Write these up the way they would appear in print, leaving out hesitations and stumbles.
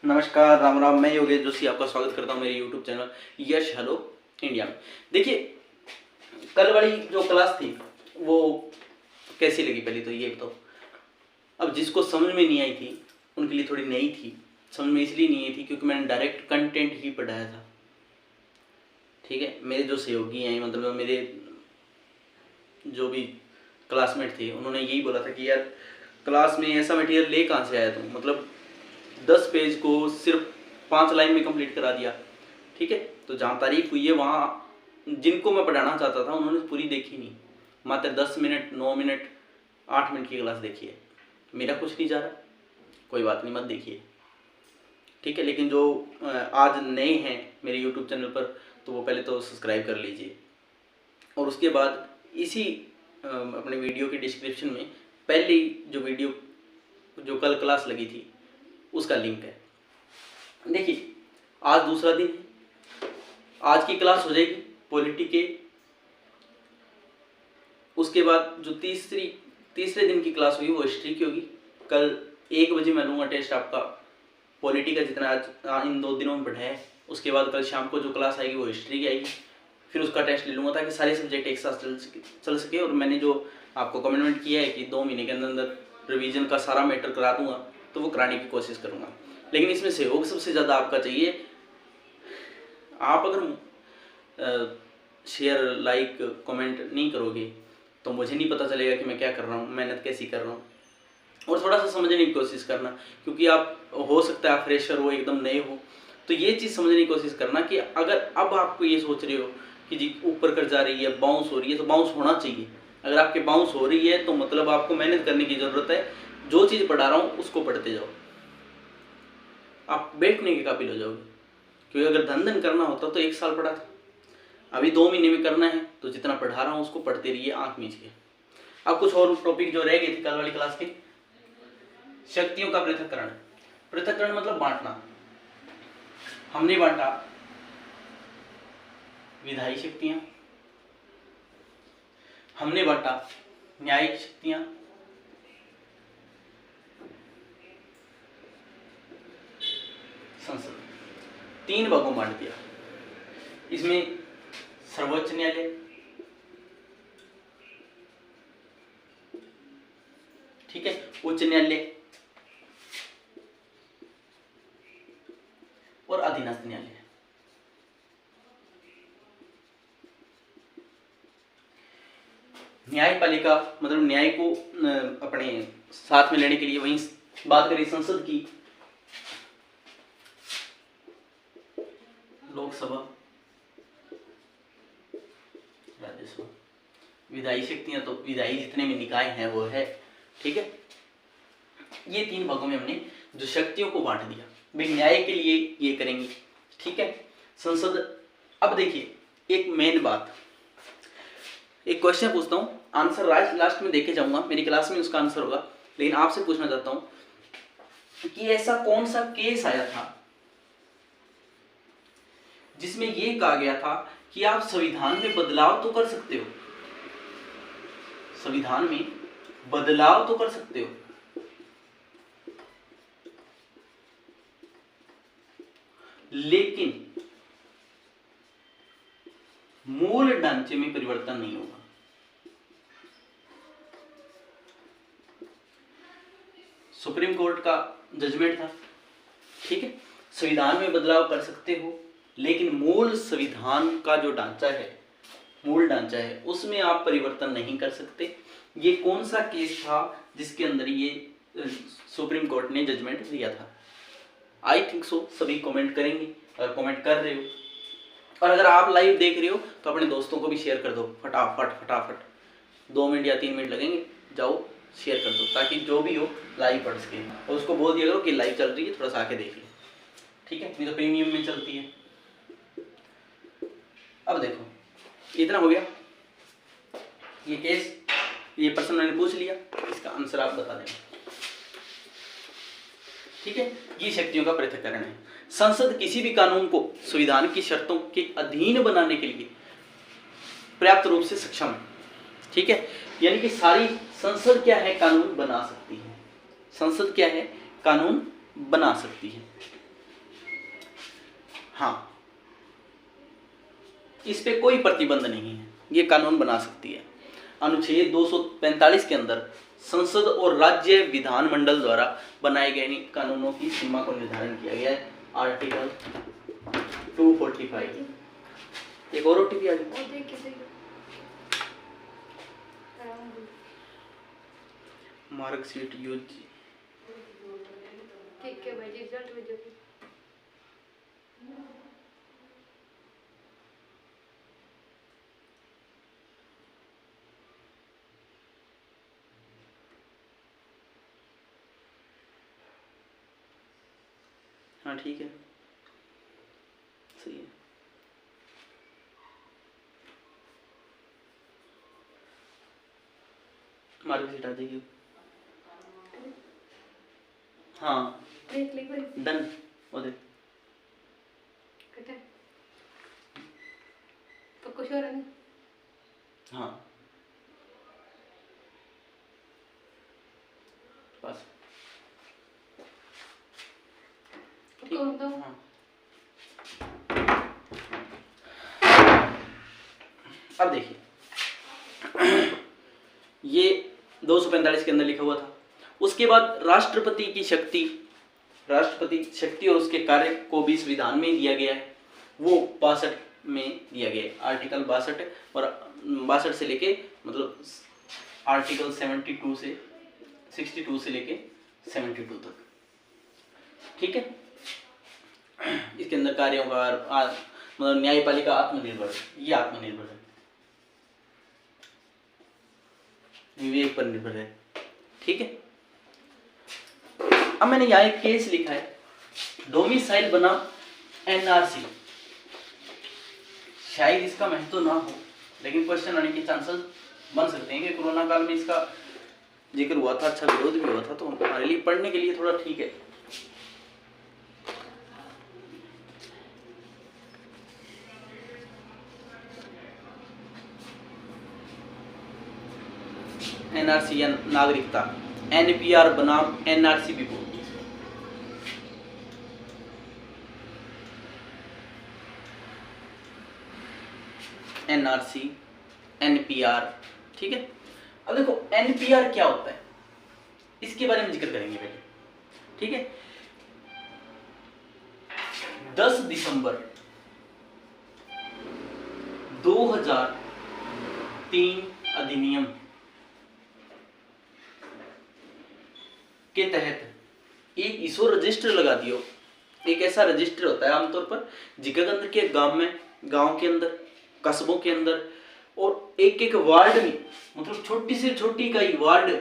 नमस्कार, राम राम। मैं योगेश जोशी आपका स्वागत करता हूं मेरे यूट्यूब चैनल यश हेलो इंडिया में। देखिए, कल वाली जो क्लास थी वो कैसी लगी पहले तो ये तो। अब जिसको समझ में नहीं आई थी उनके लिए थोड़ी नई थी। समझ में इसलिए नहीं आई थी क्योंकि मैंने डायरेक्ट कंटेंट ही पढ़ाया था। ठीक है, मेरे जो सहयोगी हैं, मतलब मेरे जो भी क्लासमेट थे, उन्होंने यही बोला था कि यार क्लास में ऐसा मटेरियल ले कहाँ से आया तुम, मतलब 10 पेज को सिर्फ 5 लाइन में कंप्लीट करा दिया। ठीक है, तो जहाँ तारीफ हुई है वहाँ जिनको मैं पढ़ाना चाहता था उन्होंने पूरी देखी नहीं, मात्र 10 मिनट 9 मिनट 8 मिनट की क्लास देखी है। मेरा कुछ नहीं जा रहा, कोई बात नहीं, मत देखिए। ठीक है, लेकिन जो आज नए हैं मेरे यूट्यूब चैनल पर तो वो पहले तो सब्सक्राइब कर लीजिए, और उसके बाद इसी अपने वीडियो के डिस्क्रिप्शन में पहली जो वीडियो जो कल क्लास लगी थी उसका लिंक है। देखिए, आज दूसरा दिन है, आज की क्लास हो जाएगी पॉलिटी के। उसके बाद जो तीसरे दिन की क्लास हुई वो हिस्ट्री की होगी। कल 1 बजे मैं लूँगा टेस्ट आपका पॉलिटी का, जितना आज इन 2 दिनों में पढ़ा है। उसके बाद कल शाम को जो क्लास आएगी वो हिस्ट्री की आएगी, फिर उसका टेस्ट ले लूँगा ताकि सारे सब्जेक्ट एक साथ चल सके। और मैंने जो आपको कमिटमेंट किया है कि 2 महीने के अंदर अंदर रिवीजन का सारा मैटर करा दूँगा, तो वो कराने की कोशिश करूँगा। लेकिन इसमें सहयोग सबसे ज़्यादा आपका चाहिए। आप अगर शेयर लाइक कमेंट नहीं करोगे तो मुझे नहीं पता चलेगा कि मैं क्या कर रहा हूँ, मेहनत कैसी कर रहा हूँ। और थोड़ा सा समझने की कोशिश करना, क्योंकि आप हो सकता है आप फ्रेशर हो, एकदम नए हो, तो ये चीज़ समझने की कोशिश करना कि अगर अब आपको ये सोच रहे हो कि जी ऊपर कर जा रही है, बाउंस हो रही है, तो बाउंस होना चाहिए। अगर आपके बाउंस हो रही है तो मतलब आपको मेहनत करने की ज़रूरत है। जो चीज़ पढ़ा रहा हूँ उसको पढ़ते जाओ, आप बैठने के काबिल हो जाओगे। क्योंकि अगर धन करना होता तो 1 साल पढ़ा था, अभी 2 महीने में करना है, तो जितना पढ़ा रहा हूँ उसको पढ़ते रहिए आँख मीच के। अब कुछ और टॉपिक जो रह गए थे कल वाली क्लास के, शक्तियों का पृथक्करण। पृथक्करण मतलब बांटना। हमने बांटा विधायी शक्तियां, हमने बांटा न्यायिक शक्तियां, संसद। 3 भागों में बांट दिया। इसमें सर्वोच्च न्यायालय, ठीक है, उच्च न्यायालय और अधीनस्थ न्यायालय। न्यायपालिका मतलब न्याय को अपने साथ में लेने के लिए, वहीं बात करें संसद की, लोकसभा, राज्यसभा। विधायी शक्तियां तो विधायी जितने में निकाय हैं वो है। ठीक है, ये 3 भागों में हमने जो शक्तियों को बांट दिया। भाई न्याय के लिए ये करेंगे, ठीक है, संसद। अब देखिए एक मेन बात, एक क्वेश्चन पूछता हूं, आंसर लास्ट में देखे जाऊंगा, मेरी क्लास में उसका आंसर होगा। लेकिन आपसे पूछना चाहता हूं कि ऐसा कौन सा केस आया था जिसमें यह कहा गया था कि आप संविधान में बदलाव तो कर सकते हो, संविधान में बदलाव तो कर सकते हो, लेकिन मूल ढांचे में परिवर्तन नहीं होगा। सुप्रीम कोर्ट का जजमेंट था। ठीक है, संविधान में बदलाव कर सकते हो, लेकिन मूल संविधान का जो ढांचा है, मूल ढांचा है, उसमें आप परिवर्तन नहीं कर सकते। ये कौन सा केस था जिसके अंदर ये सुप्रीम कोर्ट ने जजमेंट दिया था? आई थिंक सो सभी कमेंट करेंगे, अगर कमेंट कर रहे हो, और अगर आप लाइव देख रहे हो तो अपने दोस्तों को भी शेयर कर दो फटाफट। 2 मिनट या 3 मिनट लगेंगे, जाओ शेयर कर दो ताकि जो भी हो लाइव पढ़ सके। और उसको बोल दिया करो कि लाइव चल रही है, थोड़ा सा आके देख लो। ठीक है, नहीं तो प्रीमियम में चलती है। अब देखो, इतना हो गया ये केस, ये प्रश्न मैंने पूछ लिया, इसका आंसर आप बता देना। ठीक है, ये शक्तियों का पृथक्करण है। संसद किसी भी कानून को संविधान की शर्तों के अधीन बनाने के लिए पर्याप्त रूप से सक्षम है। ठीक है, यानी कि सारी संसद क्या है, कानून बना सकती है। संसद क्या है, कानून बना सकती है। हाँ, इस पे कोई प्रतिबंध नहीं है, ये कानून बना सकती है। अनुच्छेद 245 के अंदर संसद और राज्य विधानमंडल द्वारा बनाए गए कानूनों की सीमा को निर्धारण किया गया है। आर्टिकल 245। एक और ओटीपी आ गई। मार्कशीट यूज ठीक है भाई, रिजल्ट भेजो। हाँ ठीक है, सही है। मार्कशीट आ जाएगी। हाँ डन हो दे। तो कुछ और नहीं। हाँ बस ठीक। हाँ अब देखिए, ये 245 के अंदर लिखा हुआ था। उसके बाद राष्ट्रपति शक्ति और उसके कार्य को भी विधान में दिया गया है, वो 62 में दिया गया है। आर्टिकल 62 और 62 से लेके मतलब आर्टिकल 62 से 62 से लेके 72 तक, ठीक है। इसके अंदर कार्यों का मतलब न्यायपालिका आत्मनिर्भर, ये आत्मनिर्भर है, विवेक पर निर्भर है, ठीक है। अब मैंने यहाँ एक केस लिखा है, डोमिसाइल बनाम एनआरसी। शायद इसका महत्व ना हो, लेकिन क्वेश्चन आने के चांसेस बन सकते हैं कि कोरोना काल में इसका जिक्र हुआ था, अच्छा विरोध भी हुआ था, तो हमारे लिए पढ़ने के लिए थोड़ा ठीक है। एनआरसी या नागरिकता, एनपीआर बनाम एनआरसी भी बोलते हैं। एनआरसी, एनपीआर, ठीक है। अब देखो एनपीआर क्या होता है, इसके बारे में जिक्र करेंगे पहले, ठीक है। 10 दिसंबर 2003 अधिनियम के तहत एक इसो रजिस्टर लगा दियो। एक ऐसा रजिस्टर होता है आमतौर पर जिकर के गांव के अंदर, कस्बों के अंदर और एक एक वार्ड में, मतलब छोटी से छोटी इकाई वार्ड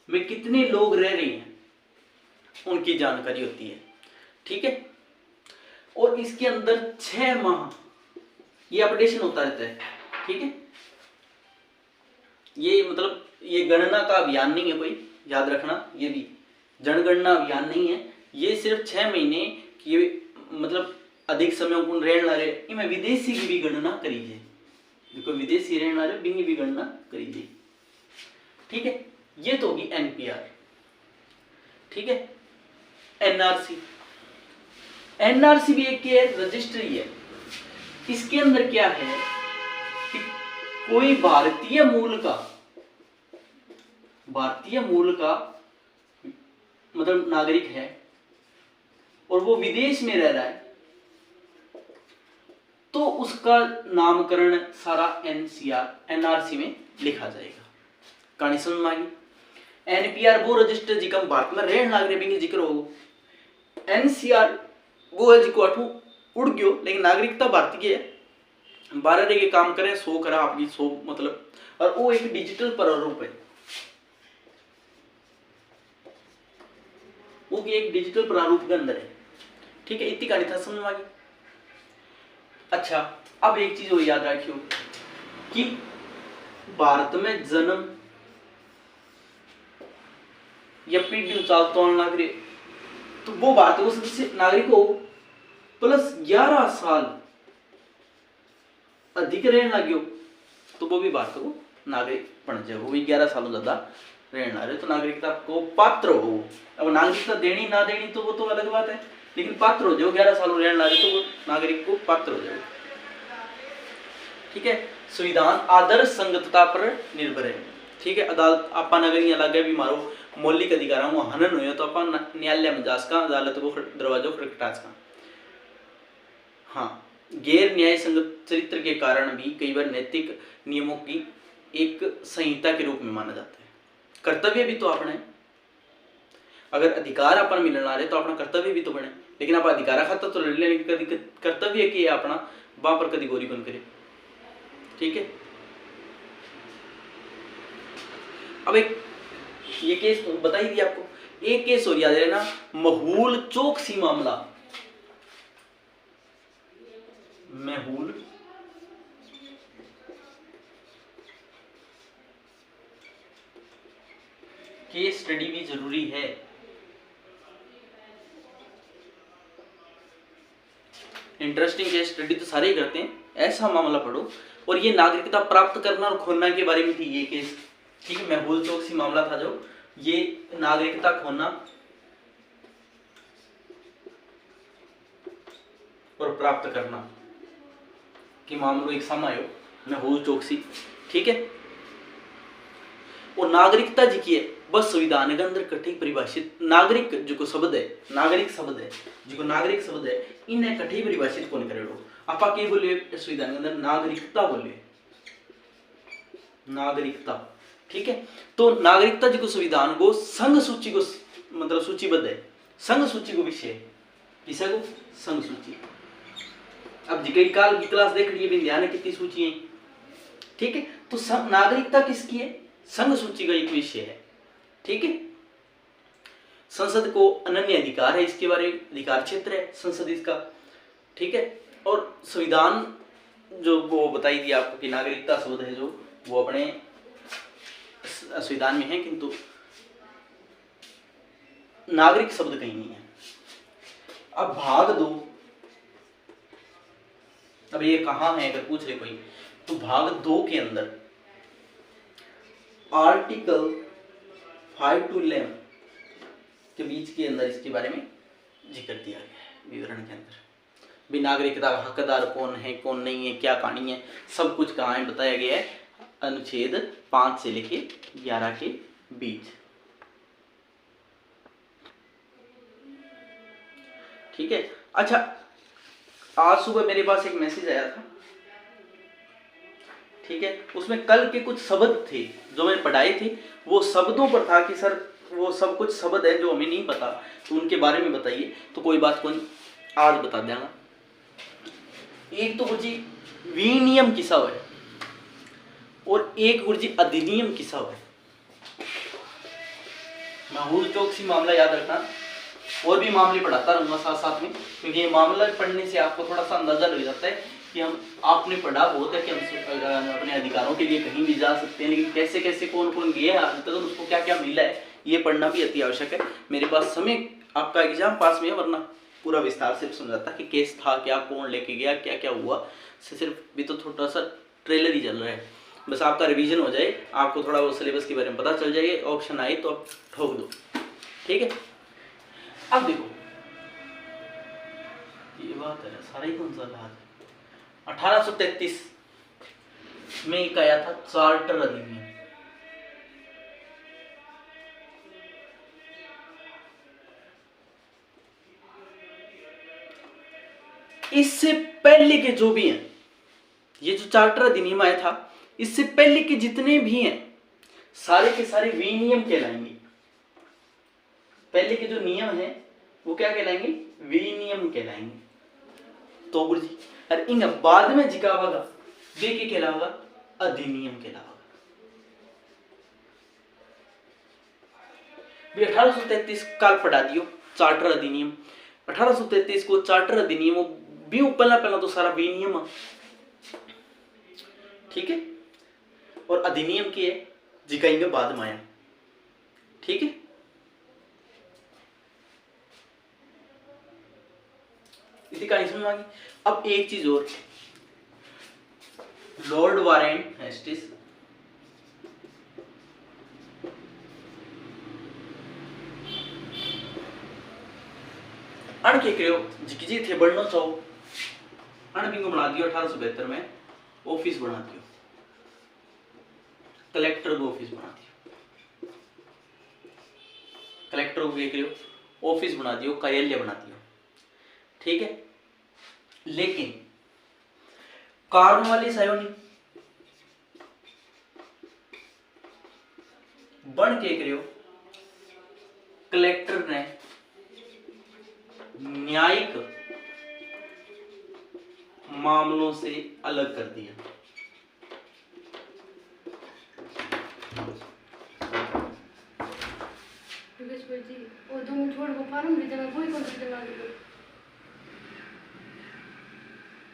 में कितने लोग रह रहे हैं उनकी जानकारी होती है, ठीक है। और इसके अंदर 6 माह ये अपडेशन होता रहता है, ठीक है। ये मतलब ये गणना का अभियान नहीं है कोई, याद रखना, ये भी जनगणना अभियान नहीं है, ये सिर्फ 6 महीने की मतलब अधिक समय को रहने वाले इनमें विदेशी की भी गणना करीजिए, कोई विदेशी रहने वाले बिंगी भी गणना करीजिए, ठीक है। ये तो होगी एनपीआर, ठीक है। एनआरसी, एनआरसी भी एक रजिस्ट्री है। इसके अंदर क्या है कि कोई भारतीय मूल का मतलब नागरिक है और वो विदेश में रह रहा है, तो उसका नामकरण सारा एनआरसी में लिखा जाएगा। कहानी समझ में आ गई। एनपीआर वो रजिस्टर जिकम भारत में रहने लाग रहे बिंगे जिक्र हो। एनसीआर वो है जिको अठू उड़ गयो लेकिन नागरिकता भारतीय है, 12 के काम करे 100 करा आपकी 100 मतलब, और वो एक डिजिटल प्रारूप है, वो भी एक डिजिटल प्रारूप के अंदर है, ठीक है। इतनी कहानी था समझ में आ गई। अच्छा अब एक चीज वो याद रखियो कि भारत में जन्म या पीढ़ी चालतो नागरिक, तो वो भारत को सदस्य नागरिक हो प्लस 11 साल अधिक रहने लगे तो वो भी भारत को नागरिक बन जाए, वो भी 11 सालों ज्यादा रहने आ रहे हो तो नागरिकता को पात्र हो। अब नागरिकता देनी ना देनी तो वो तो अलग बात है, लेकिन पात्र हो जाओ, 11 साल रहने आ रहे तो वो नागरिक को पात्र हो जाओ। ठीक है, संविधान आदर्श संगतता पर निर्भर है। ठीक है, अदालत अपन अगर यहाँ लगे भी मारो मौलिक अधिकारों में हनन हो तो अपन न्यायालय में जा सका, अदालत को दरवाजों खटखटा सका। हाँ, गैर न्याय संगत चरित्र के कारण भी कई बार नैतिक नियमों की एक संहिता के रूप में माना जाता है। कर्तव्य भी तो अपना है, अगर अधिकार अपन मिलना आ रहे तो अपना कर्तव्य भी तो बने, लेकिन आप अधिकार खाता तो लड़ लेने कभी कर्तव्य की अपना वहां पर कभी गोरी कौन करे। ठीक है, अब एक ये केस बता ही दिया आपको, एक केस और याद रहना, महूल चौकसी मामला। महूल केस स्टडी भी जरूरी है। इंटरेस्टिंग केस स्टडी तो सारे ही करते हैं, ऐसा मामला पढ़ो। और ये नागरिकता प्राप्त करना और खोना के बारे में थी ये केस। ठीक है, महूल चौकसी मामला था जो ये नागरिकता खोना और प्राप्त करना कि मामलो एक समय हो महूल चौकसी। ठीक है, और नागरिकता जी की है बस संविधान के अंदर कठे परिभाषित नागरिक जो शब्द है, नागरिक शब्द है जो नागरिक शब्द है इन्हें कठे परिभाषित कौन करेड़ो। आपा के बोले संविधान के अंदर नागरिकता बोले, नागरिकता। ठीक है, तो नागरिकता जी को संविधान को संघ सूची को मतलब सूचीबद्ध है, संघ सूची को विषय किसे को संघ सूची। अब जिकई काल की क्लास देख लिए ध्यान है कितनी सूची है। ठीक है, तो नागरिकता किसकी है, संघ सूची का एक विषय है। ठीक है, संसद को अनन्य अधिकार है इसके बारे में, अधिकार क्षेत्र है संसद इसका। ठीक है, और संविधान जो वो बताई दिया आपको कि नागरिकता शब्द है जो वो अपने संविधान में है, किंतु नागरिक शब्द कहीं नहीं है। अब भाग 2, अब ये कहां है अगर पूछ रहे कोई तो भाग 2 के अंदर आर्टिकल 5 to 11 के बीच के अंदर इसके बारे में जिक्र दिया गया है विवरण के अंदर। भी नागरिकता का हकदार कौन है कौन नहीं है क्या कहानी है सब कुछ कहाँ है बताया गया है अनुच्छेद 5 से लेके 11 के बीच। ठीक है, अच्छा आज सुबह मेरे पास एक मैसेज आया था। ठीक है, उसमें कल के कुछ शब्द थे जो मैंने पढ़ाए थे, वो शब्दों पर था कि सर वो सब कुछ शब्द है जो हमें नहीं पता तो उनके बारे में बताइए। तो कोई बात कौन आज बता देगा। एक तो गुरुजी विनियम किसा है और एक गुरुजी अधिनियम किसा है। महूल चौकसी मामला याद रखना, और भी मामले पढ़ाता रहूंगा साथ साथ में, क्योंकि ये मामला पढ़ने से आपको थोड़ा सा अंदाजा लग जाता है कि हम आपने पढ़ा बहुत है कि हम अपने अधिकारों के लिए कहीं भी जा सकते हैं, लेकिन कैसे कैसे कौन कौन गया आज तक उसको क्या क्या मिला है ये पढ़ना भी अति आवश्यक है। मेरे पास समय आपका एग्जाम पास में है, वरना पूरा विस्तार से समझाता कि केस था क्या, कौन लेके गया, क्या क्या हुआ। सिर्फ भी तो थोड़ा सा ट्रेलर ही चल रहा है, बस आपका रिवीजन हो जाए, आपको थोड़ा वो सिलेबस के बारे में पता चल जाएगा, ऑप्शन आए तो आप ठोक दो। ठीक है, अब देखो ये बात है सारा ही कौन सा है 1833 में एक आया था चार्टर अधिनियम। इससे पहले के जो भी हैं, ये जो चार्टर अधिनियम आया था इससे पहले के जितने भी हैं सारे के सारे विनियम कहलाएंगे। पहले के जो नियम है वो क्या कहलाएंगे, विनियम कहलाएंगे। तो गुरुजी अरे इन बाद में जिकावागा वे के कहलावा अधिनियम कहलावा। 1833 काल पढ़ा दियो चार्टर अधिनियम। 1833 को चार्टर अधिनियम भी पहला पहला तो सारा विनियम। ठीक है, और अधिनियम की है जिकाएंगे बाद में आया। ठीक है, इसी कहानी समझ आ गई। अब एक चीज और, लॉर्ड वारेन हेस्टिस अण के करो जिकी थे बढ़ना चाहो अण बिंगो बना दियो 1872 में ऑफिस बना दियो, कलेक्टर को ऑफिस बना दियो, कलेक्टर को क्या करो ऑफिस बना दियो, कार्यालय बना दियो, ठीक है। लेकिन कारण वाली सायो नहीं बन के करो कलेक्टर ने न्यायिक मामलों से अलग कर दिया। योगेश भाई जी वो दो मिनट छोड़ वो फार्म भी देना कोई कौन सी जगह